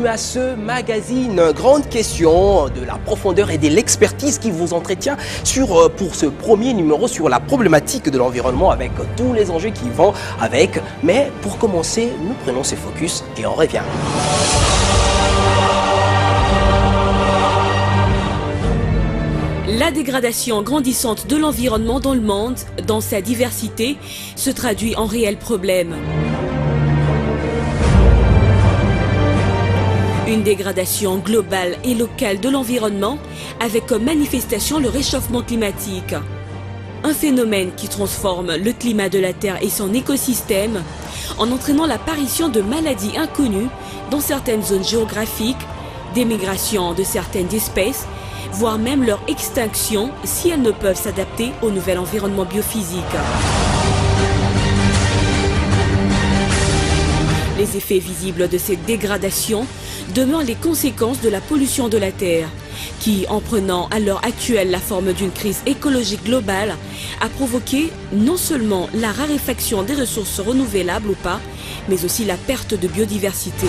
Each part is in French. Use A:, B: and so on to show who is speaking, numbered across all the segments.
A: bienvenue à ce magazine. Grande question de la profondeur et de l'expertise qui vous entretient pour ce premier numéro sur la problématique de l'environnement avec tous les enjeux qui vont avec. Mais pour commencer, nous prenons ce focus et on revient.
B: La dégradation grandissante de l'environnement dans le monde, dans sa diversité, se traduit en réels problèmes. Une dégradation globale et locale de l'environnement avec comme manifestation le réchauffement climatique. Un phénomène qui transforme le climat de la Terre et son écosystème en entraînant l'apparition de maladies inconnues dans certaines zones géographiques, des migrations de certaines espèces, voire même leur extinction si elles ne peuvent s'adapter au nouvel environnement biophysique. Les effets visibles de cette dégradation demeurent les conséquences de la pollution de la Terre, qui, en prenant à l'heure actuelle la forme d'une crise écologique globale, a provoqué non seulement la raréfaction des ressources renouvelables ou pas, mais aussi la perte de biodiversité.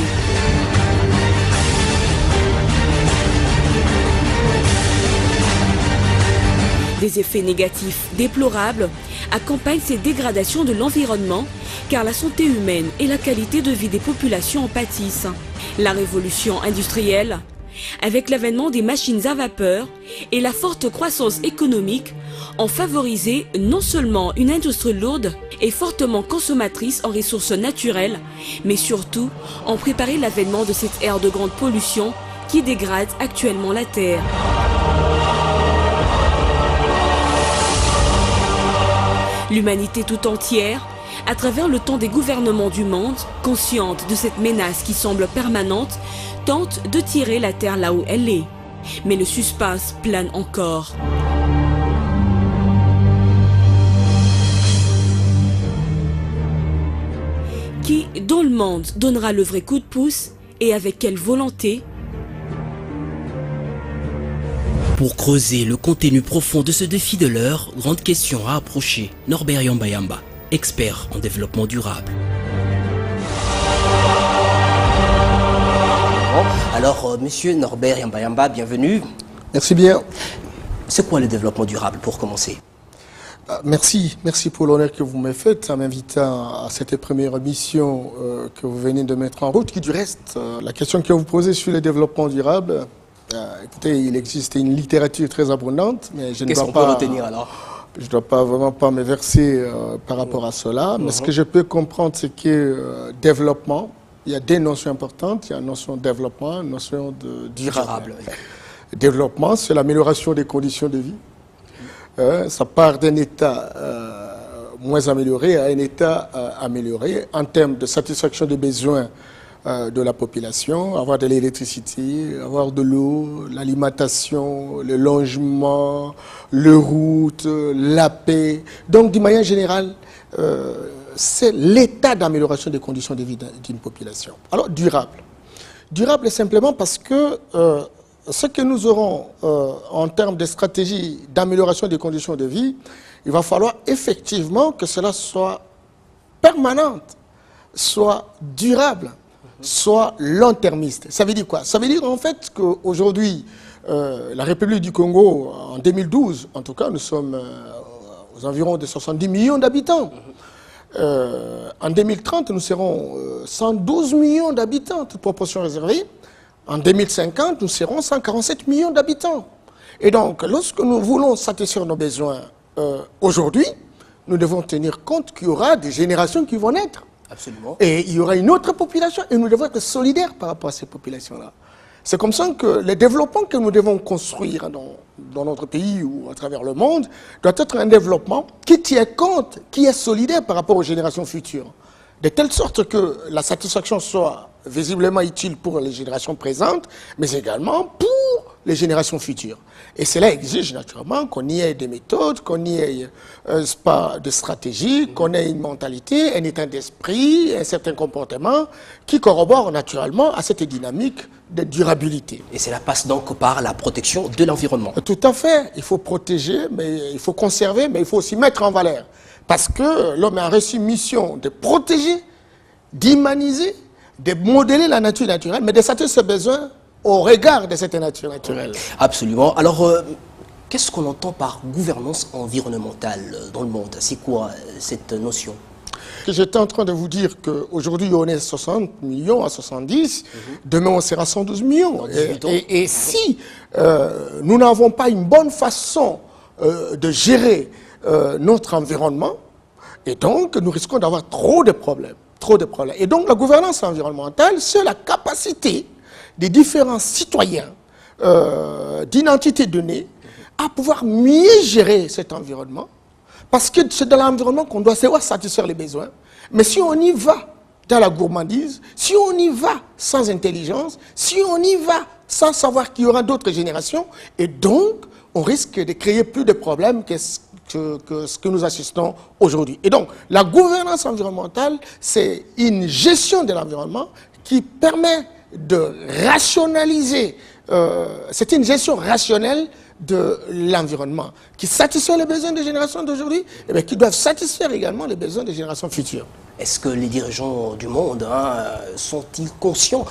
B: Des effets négatifs déplorables accompagnent ces dégradations de l'environnement car la santé humaine et la qualité de vie des populations en pâtissent. La révolution industrielle, avec l'avènement des machines à vapeur et la forte croissance économique, ont favorisé non seulement une industrie lourde et fortement consommatrice en ressources naturelles, mais surtout ont préparé l'avènement de cette ère de grande pollution qui dégrade actuellement la Terre. L'humanité tout entière, à travers le temps des gouvernements du monde, consciente de cette menace qui semble permanente, tente de tirer la Terre là où elle est. Mais le suspense plane encore. Qui, dans le monde, donnera le vrai coup de pouce et avec quelle volonté?
A: Pour creuser le contenu profond de ce défi de l'heure, grande question à approcher. Norbert Yamba, expert en développement durable. Alors, monsieur Norbert Yamba, bienvenue.
C: Merci bien.
A: C'est quoi le développement durable pour commencer?
C: Merci pour l'honneur que vous me faites en m'invitant à cette première émission que vous venez de mettre en route. Qui du reste, la question que vous posez sur le développement durable, écoutez, il existe une littérature très abondante, mais je ne dois pas retenir alors. Je ne dois pas vraiment pas me verser par rapport à cela. Mais ce que je peux comprendre, c'est que développement, il y a deux notions importantes. Il y a la notion de développement, une notion de durable. Oui. Développement, c'est l'amélioration des conditions de vie. Ça part d'un état moins amélioré à un état amélioré en termes de satisfaction des besoins de la population, avoir de l'électricité, avoir de l'eau, l'alimentation, le logement, les routes, la paix. Donc, d'une manière générale, c'est l'état d'amélioration des conditions de vie d'une population. Alors, durable. Durable simplement parce que ce que nous aurons en termes de stratégie d'amélioration des conditions de vie, il va falloir effectivement que cela soit permanent, soit durable, soit long-termiste. Ça veut dire quoi? Ça veut dire en fait qu'aujourd'hui, la République du Congo, en 2012, en tout cas, nous sommes aux environs de 70 millions d'habitants. En 2030, nous serons 112 millions d'habitants, toute proportion réservée. En 2050, nous serons 147 millions d'habitants. Et donc, lorsque nous voulons satisfaire nos besoins aujourd'hui, nous devons tenir compte qu'il y aura des générations qui vont naître.
A: Absolument.
C: Et il y aura une autre population et nous devons être solidaires par rapport à ces populations-là. C'est comme ça que le développement que nous devons construire dans notre pays ou à travers le monde doit être un développement qui tient compte, qui est solidaire par rapport aux générations futures. De telle sorte que la satisfaction soit visiblement utile pour les générations présentes, mais également pour les générations futures. Et cela exige naturellement qu'on y ait des méthodes, qu'on y ait de stratégie, qu'on ait une mentalité, un état d'esprit, un certain comportement qui corrobore naturellement à cette dynamique de durabilité.
A: Et cela passe donc par la protection de l'environnement.
C: Tout à fait. Il faut protéger, mais il faut conserver, mais il faut aussi mettre en valeur. Parce que l'homme a reçu mission de protéger, d'humaniser, de modeler la nature naturelle, mais de satisfaire ses besoins au regard de cette nature naturelle.
A: Absolument. Alors, qu'est-ce qu'on entend par gouvernance environnementale dans le monde? C'est quoi cette notion?
C: J'étais en train de vous dire qu'aujourd'hui, on est 60 millions à 70. Demain, on sera 112 millions. Et si nous n'avons pas une bonne façon de gérer notre environnement, et donc nous risquons d'avoir trop de problèmes. Et donc, la gouvernance environnementale, c'est la capacité des différents citoyens d'identité donnée à pouvoir mieux gérer cet environnement. Parce que c'est dans l'environnement qu'on doit savoir satisfaire les besoins. Mais si on y va dans la gourmandise, si on y va sans intelligence, si on y va sans savoir qu'il y aura d'autres générations, et donc on risque de créer plus de problèmes que ce que nous assistons aujourd'hui. Et donc la gouvernance environnementale, c'est une gestion de l'environnement qui permet de rationaliser, c'est une gestion rationnelle de l'environnement, qui satisfait les besoins des générations d'aujourd'hui, et bien qui doivent satisfaire également les besoins des générations futures.
A: Est-ce que les dirigeants du monde sont-ils conscients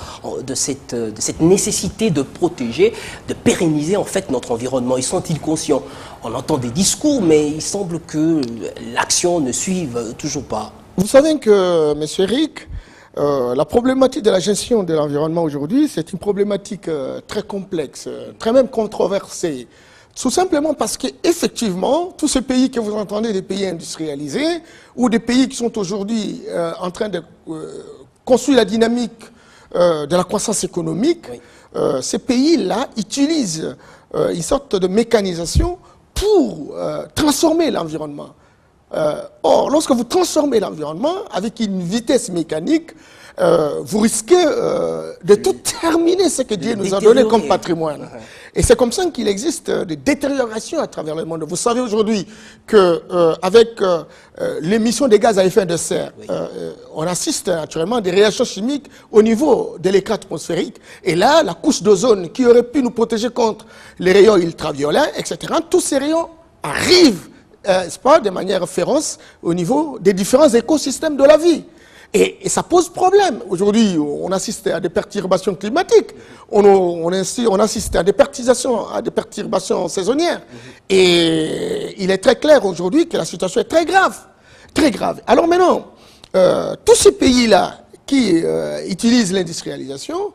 A: de cette nécessité de protéger, de pérenniser en fait notre environnement? Ils sont-ils conscients? On entend des discours, mais il semble que l'action ne suive toujours pas.
C: Vous savez que, M. Eric, la problématique de la gestion de l'environnement aujourd'hui, c'est une problématique très complexe, très même controversée. Tout simplement parce qu'effectivement, tous ces pays que vous entendez, des pays industrialisés, ou des pays qui sont aujourd'hui en train de construire la dynamique de la croissance économique, ces pays-là utilisent une sorte de mécanisation pour transformer l'environnement. Or, lorsque vous transformez l'environnement avec une vitesse mécanique, vous risquez de tout terminer ce que Dieu nous a donné comme patrimoine. Et c'est comme ça qu'il existe des détériorations à travers le monde. Vous savez aujourd'hui qu'avec l'émission des gaz à effet de serre, on assiste naturellement à des réactions chimiques au niveau de l'écran atmosphérique. Et là, la couche d'ozone qui aurait pu nous protéger contre les rayons ultraviolets, etc., tous ces rayons arrivent de manière féroce au niveau des différents écosystèmes de la vie. Et ça pose problème. Aujourd'hui, on assiste à des perturbations climatiques, on assiste à des perturbations saisonnières. Et il est très clair aujourd'hui que la situation est très grave. Très grave. Alors maintenant, tous ces pays-là qui utilisent l'industrialisation,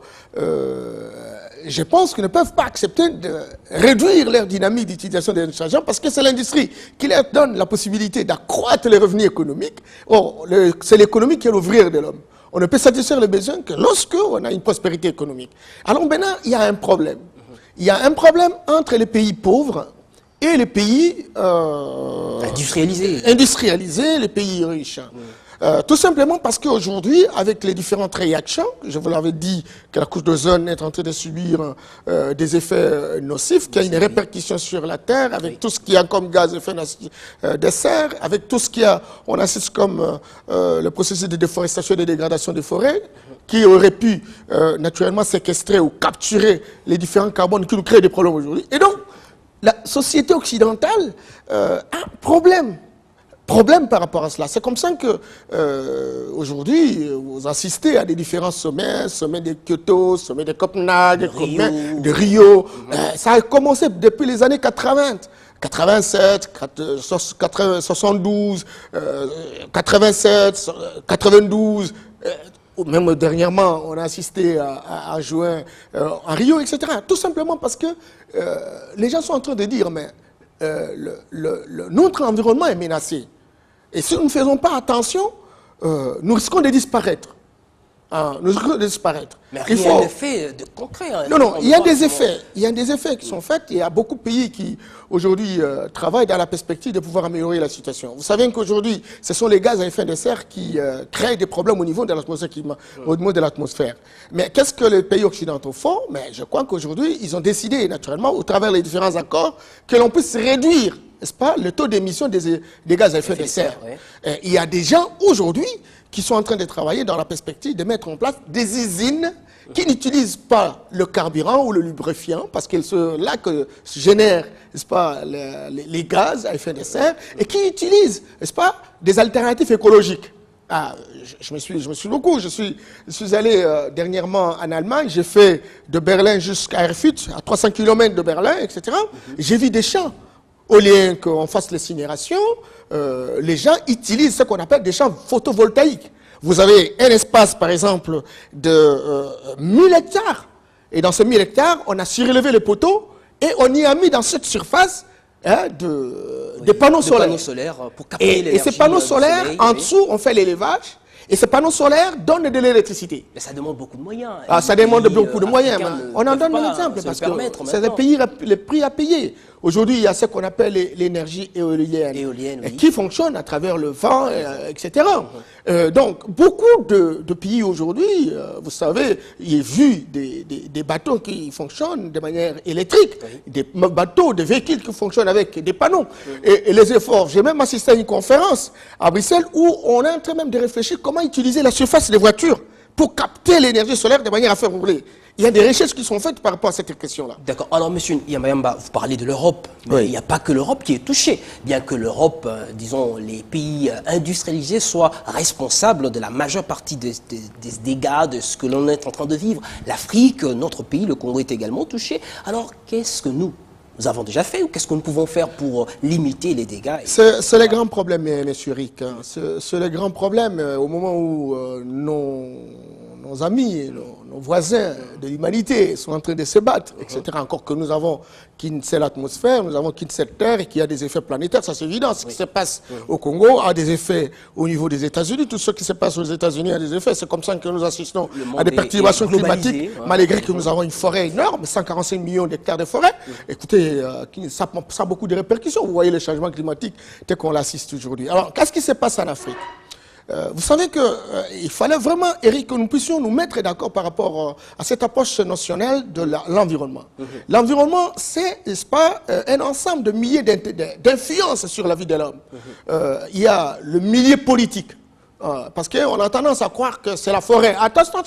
C: je pense qu'ils ne peuvent pas accepter de réduire leur dynamique d'utilisation de l'industrialisation parce que c'est l'industrie qui leur donne la possibilité d'accroître les revenus économiques. Or, c'est l'économie qui est l'ouvrier de l'homme. On ne peut satisfaire les besoins que lorsque on a une prospérité économique. Alors maintenant, il y a un problème. Il y a un problème entre les pays pauvres et les pays industrialisés, les pays riches. Tout simplement parce qu'aujourd'hui, avec les différentes réactions, je vous l'avais dit que la couche d'ozone est en train de subir des effets nocifs, qu'il y a une répercussion sur la Terre, avec tout ce qu'il y a comme gaz à effet de serre, avec tout ce qu'il y a, on assiste comme le processus de déforestation et de dégradation des forêts, qui aurait pu naturellement séquestrer ou capturer les différents carbones qui nous créent des problèmes aujourd'hui. Et donc, la société occidentale a un problème par rapport à cela. C'est comme ça que aujourd'hui, vous assistez à des différents sommets, sommet de Kyoto, sommet de Copenhague, sommet de Rio. Ça a commencé depuis les années 80. 87, 72, 87, 92, même dernièrement, on a assisté à juin à Rio, etc. Tout simplement parce que les gens sont en train de dire, mais notre environnement est menacé. Et si nous ne faisons pas attention, nous risquons de disparaître. Nous risquons de disparaître.
A: Mais rien n'est fait de concret.
C: Non, il y a des effets. Il y a des effets qui sont faits. Il y a beaucoup de pays qui, aujourd'hui, travaillent dans la perspective de pouvoir améliorer la situation. Vous savez qu'aujourd'hui, ce sont les gaz à effet de serre qui créent des problèmes au niveau de l'atmosphère. Mais qu'est-ce que les pays occidentaux font? Mais je crois qu'aujourd'hui, ils ont décidé, naturellement, au travers des différents accords, que l'on puisse réduire, n'est-ce pas, le taux d'émission des gaz à effet de serre. Il y a des gens, aujourd'hui, qui sont en train de travailler dans la perspective de mettre en place des usines qui n'utilisent pas le carburant ou le lubrifiant, parce que c'est là que se génèrent, n'est-ce pas, les gaz à effet de serre, et qui utilisent, n'est-ce pas, des alternatives écologiques. Ah, je me suis beaucoup. Je suis allé dernièrement en Allemagne. J'ai fait de Berlin jusqu'à Erfurt, à 300 km de Berlin, etc. J'ai vu des champs. Au lieu qu'on fasse l'incinération, les gens utilisent ce qu'on appelle des champs photovoltaïques. Vous avez un espace, par exemple, de 1000 hectares. Et dans ces 1000 hectares, on a surélevé les poteaux et on y a mis dans cette surface des panneaux solaires.
A: Pour capter
C: et ces panneaux solaires,
A: soleil,
C: en dessous, on fait l'élevage. Et ces panneaux solaires donnent de l'électricité.
A: Mais ça demande beaucoup de moyens.
C: Ah, ça demande beaucoup de moyens. On en donne un exemple parce que c'est les prix à payer. Aujourd'hui, il y a ce qu'on appelle l'énergie éolienne
A: oui.
C: qui fonctionne à travers le vent, etc. Donc, beaucoup de pays aujourd'hui, vous savez, il y a vu des bateaux qui fonctionnent de manière électrique, des bateaux, des véhicules qui fonctionnent avec des panneaux. Et les efforts, j'ai même assisté à une conférence à Bruxelles où on est en train même de réfléchir comment utiliser la surface des voitures pour capter l'énergie solaire de manière à faire rouler. Il y a des recherches qui sont faites par rapport à cette question-là.
A: D'accord. Alors, monsieur Yamayamba, vous parlez de l'Europe, mais il n'y a pas que l'Europe qui est touchée. Bien que l'Europe, disons, les pays industrialisés soient responsables de la majeure partie des dégâts de ce que l'on est en train de vivre. L'Afrique, notre pays, le Congo est également touché. Alors, qu'est-ce que nous avons déjà fait ou qu'est-ce que nous pouvons faire pour limiter les dégâts?
C: C'est le grand problème, M. Rick. C'est le grand problème au moment où nos amis, nos voisins de l'humanité sont en train de se battre, etc. Encore que nous avons qu'une seule atmosphère, nous avons qu'une seule terre et qu'il y a des effets planétaires, ça c'est évident. Ce qui se passe au Congo a des effets au niveau des États-Unis. Tout ce qui se passe aux États-Unis a des effets. C'est comme ça que nous assistons à des perturbations climatiques, malgré que nous avons une forêt énorme, 145 millions d'hectares de forêt. Écoutez, ça a beaucoup de répercussions. Vous voyez le changement climatique tel qu'on l'assiste aujourd'hui. Alors, qu'est-ce qui se passe en Afrique? Vous savez qu'il fallait vraiment, Eric, que nous puissions nous mettre d'accord par rapport à cette approche notionnelle de l'environnement. L'environnement, c'est, n'est-ce pas, un ensemble de milliers d'influences sur la vie de l'homme. Il y a le milieu politique. Parce qu'on a tendance à croire que c'est la forêt. Attention.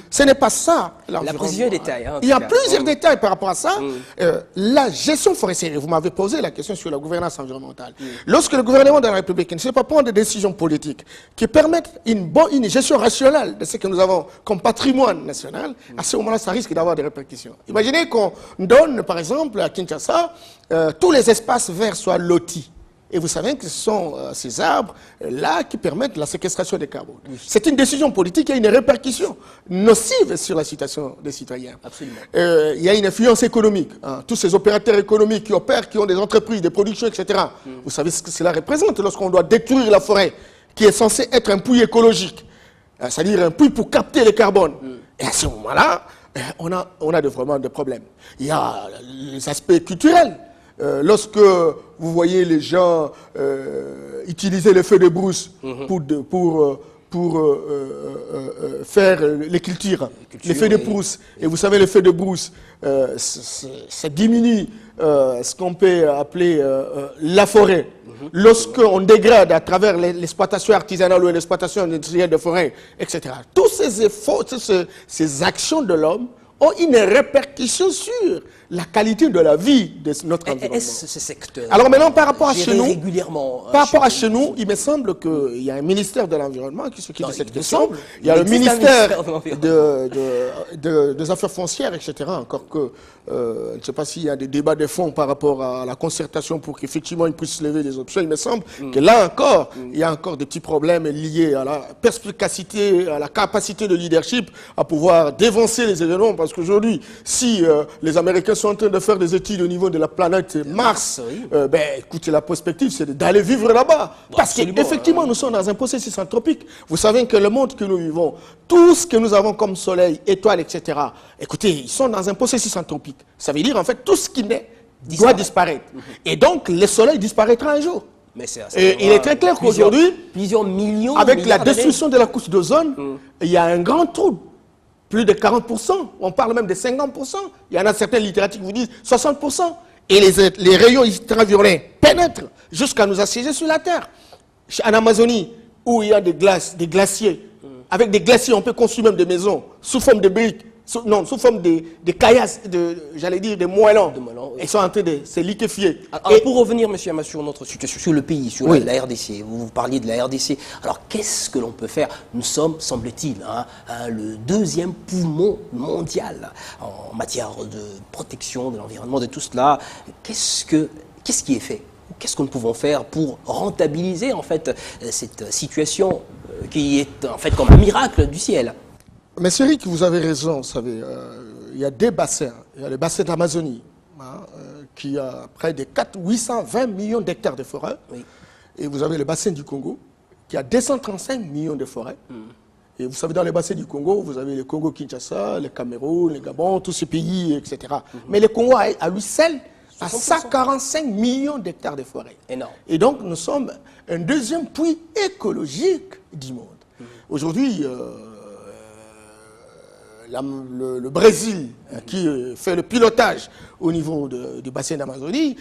C: Ce n'est pas ça, l'environnement.
A: Il y a plusieurs détails.
C: Il y a plusieurs détails par rapport à ça. La gestion forestière, vous m'avez posé la question sur la gouvernance environnementale. Lorsque le gouvernement de la République ne sait pas prendre des décisions politiques qui permettent une gestion rationnelle de ce que nous avons comme patrimoine national, à ce moment-là, ça risque d'avoir des répercussions. Imaginez qu'on donne, par exemple, à Kinshasa, tous les espaces verts soient lotis. Et vous savez que ce sont ces arbres-là qui permettent la séquestration des carbone. C'est une décision politique qui a une répercussion nocive sur la situation des citoyens.
A: Absolument.
C: Il y a une influence économique. Tous ces opérateurs économiques qui opèrent, qui ont des entreprises, des productions, etc. Vous savez ce que cela représente lorsqu'on doit détruire la forêt, qui est censée être un puits écologique, c'est-à-dire un puits pour capter le carbone. Et à ce moment-là, on a vraiment des problèmes. Il y a les aspects culturels. Lorsque vous voyez les gens utiliser le feu de brousse pour faire les cultures, les feux de brousse, et vous savez, le feu de brousse, ça diminue ce qu'on peut appeler la forêt. Lorsqu'on dégrade à travers l'exploitation artisanale ou l'exploitation industrielle de forêt, etc. Tous ces efforts, ces actions de l'homme ont une répercussion sur la qualité de la vie de notre environnement.
A: Est-ce ce secteur?
C: Alors maintenant, par rapport à chez nous, il me semble qu'il y a un ministère de l'environnement qui s'occupe de cette question. Il y a le ministère des Affaires foncières, etc. Encore que, je ne sais pas s'il y a des débats de fond par rapport à la concertation pour qu'effectivement ils puissent lever des options. Il me semble que là encore, il y a encore des petits problèmes liés à la perspicacité, à la capacité de leadership à pouvoir dévancer les événements. Parce qu'aujourd'hui, si les Américains sont en train de faire des études au niveau de la planète Mars, écoutez, la perspective, c'est d'aller vivre là-bas. Parce qu'effectivement, nous sommes dans un processus anthropique. Vous savez que le monde que nous vivons, tout ce que nous avons comme soleil, étoiles, etc., écoutez, ils sont dans un processus anthropique. Ça veut dire, en fait, tout ce qui naît doit disparaître. Et donc, le soleil disparaîtra un jour.
A: Mais
C: il est très clair qu'aujourd'hui,
A: plusieurs millions,
C: avec la destruction de la couche d'ozone, il y a un grand trou. Plus de 40%, on parle même de 50%. Il y en a certaines littératures qui vous disent 60%. Et les rayons ultraviolets pénètrent jusqu'à nous assiéger sur la Terre. En Amazonie, où il y a des glaciers, avec des glaciers, on peut construire même des maisons sous forme de briques sous forme des caillasses, j'allais dire des moellons.
A: Oui.
C: Ils sont en train de se liquéfier.
A: Alors, pour revenir, monsieur Ama, sur notre situation, sur le pays, sur
C: Oui.
A: la RDC, vous parliez de la RDC. Alors, qu'est-ce que l'on peut faire? Nous sommes, semble-t-il, le deuxième poumon mondial en matière de protection de l'environnement, de tout cela. Qu'est-ce qui est fait? Qu'est-ce que nous pouvons faire pour rentabiliser en fait cette situation qui est en fait comme un miracle du ciel?
C: Monsieur Rick, vous avez raison, vous savez, il y a des bassins. Il y a le bassin d'Amazonie, qui a près de 820 millions d'hectares de forêt.
A: Oui.
C: Et vous avez le bassin du Congo, qui a 235 millions de forêts. Et vous savez, dans le bassin du Congo, vous avez le Congo-Kinshasa, le Cameroun, le Gabon, tous ces pays, etc. Mais le Congo, à lui seul, a 145 millions d'hectares de forêt.
A: Énorme.
C: Et donc, nous sommes un deuxième puits écologique du monde. Aujourd'hui, le Brésil, qui fait le pilotage au niveau du bassin d'Amazonie,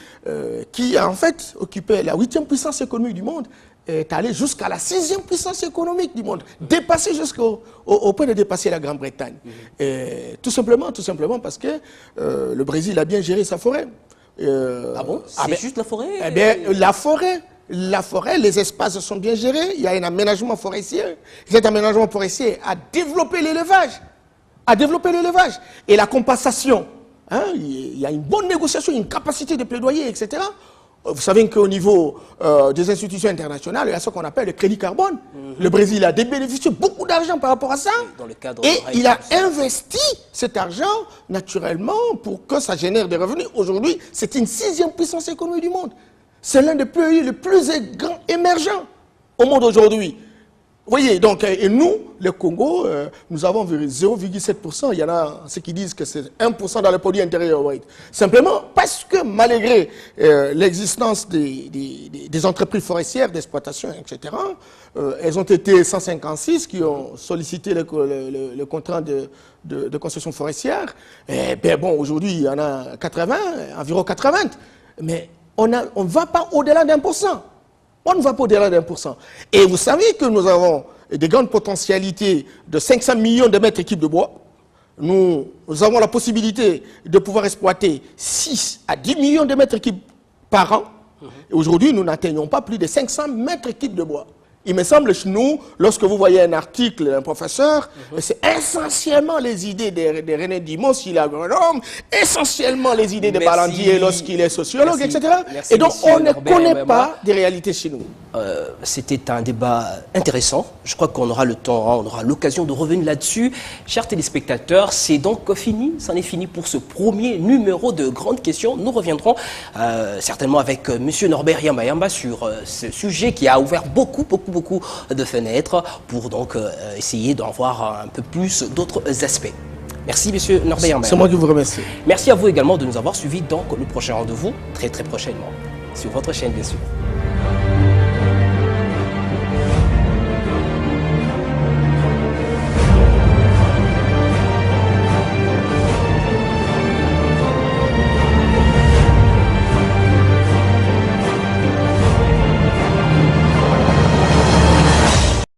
C: qui a en fait occupé la 8e puissance économique du monde, est allé jusqu'à la 6e puissance économique du monde, dépassé jusqu'au point de dépasser la Grande-Bretagne. Tout simplement parce que le Brésil a bien géré sa forêt.
A: Ah bon? C'est juste la forêt?
C: Eh bien, la forêt, les espaces sont bien gérés, il y a un aménagement forestier. Cet aménagement forestier a développé l'élevage. Et la compensation, il y a une bonne négociation, une capacité de plaidoyer, etc. Vous savez qu'au niveau des institutions internationales, il y a ce qu'on appelle le crédit carbone. Le Brésil a bénéficié beaucoup d'argent par rapport à ça.
A: Dans le cadre
C: et il a investi cet argent, naturellement, pour que ça génère des revenus. Aujourd'hui, c'est une 6e puissance économique du monde. C'est l'un des pays les plus grands émergents au monde aujourd'hui. Vous voyez, donc, et nous, le Congo, nous avons 0,7%. Il y en a ceux qui disent que c'est 1% dans le produit intérieur brut. Simplement parce que malgré l'existence des entreprises forestières, d'exploitation, etc., elles ont été 156 qui ont sollicité le contrat de concession forestière. Et bien bon, aujourd'hui, il y en a 80, environ 80. Mais on ne va pas au-delà d'1%. On ne va pas au-delà d'1%. Et vous savez que nous avons des grandes potentialités de 500 millions de mètres cubes de bois. Nous avons la possibilité de pouvoir exploiter 6 à 10 millions de mètres cubes par an. Et aujourd'hui, nous n'atteignons pas plus de 500 mètres cubes de bois. Il me semble, nous, lorsque vous voyez un article d'un professeur, c'est essentiellement les idées de René Dimos, il est agronome, essentiellement les idées de Balandier lorsqu'il est sociologue, etc. Et donc, on ne connaît pas des réalités chez nous.
A: C'était un débat intéressant. Je crois qu'on aura le temps, on aura l'occasion de revenir là-dessus. Chers téléspectateurs, c'est donc fini. C'en est fini pour ce premier numéro de Grandes Questions. Nous reviendrons certainement avec M. Norbert Yamba sur ce sujet qui a ouvert beaucoup de fenêtres pour donc essayer d'en voir un peu plus d'autres aspects. Merci, M. Norbert Yamba.
C: C'est moi qui vous remercie.
A: Merci à vous également de nous avoir suivis. Donc, le prochain rendez-vous, très prochainement, sur votre chaîne, bien sûr.